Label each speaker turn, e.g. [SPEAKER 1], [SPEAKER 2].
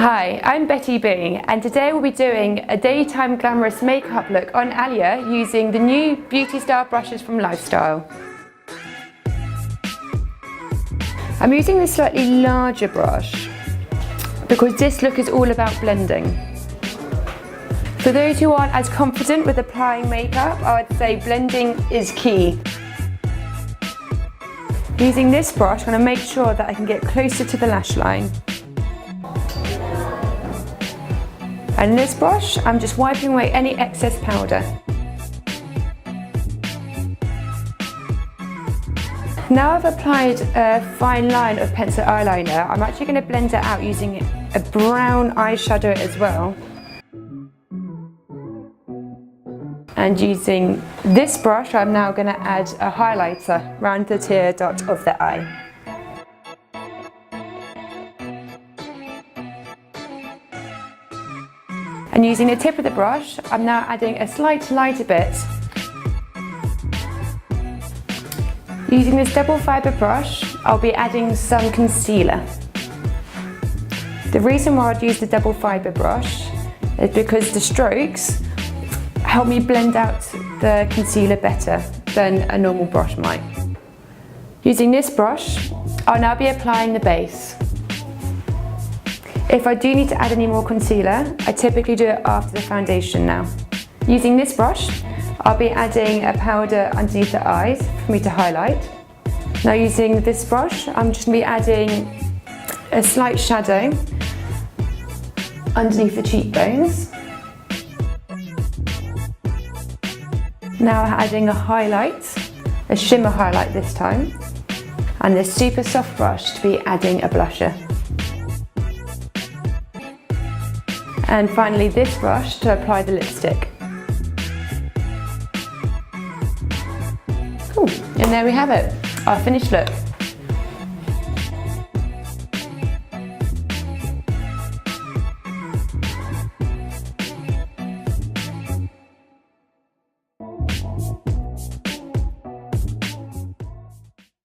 [SPEAKER 1] Hi, I'm Betty B, and today we'll be doing a daytime glamorous makeup look on Aliya using the new BEAUTYSTA brushes from Lifestyle. I'm using this slightly larger brush because this look is all about blending. For those who aren't as confident with applying makeup, I would say blending is key. Using this brush, I'm going to make sure that I can get closer to the lash line. And in this brush, I'm just wiping away any excess powder. Now I've applied a fine line of pencil eyeliner, I'm actually going to blend it out using a brown eyeshadow as well. And using this brush, I'm now going to add a highlighter around the tear dot of the eye. And using the tip of the brush, I'm now adding a slight lighter bit. Using this double fibre brush, I'll be adding some concealer. The reason why I'd use the double fibre brush is because the strokes help me blend out the concealer better than a normal brush might. Using this brush, I'll now be applying the base. If I do need to add any more concealer, I typically do it after the foundation now. Using this brush, I'll be adding a powder underneath the eyes for me to highlight. Now using this brush, I'm just going to be adding a slight shadow underneath the cheekbones. Now adding a highlight, a shimmer highlight this time, and this super soft brush to be adding a blusher. And finally this brush to apply the lipstick. Cool, and there we have it, our finished look.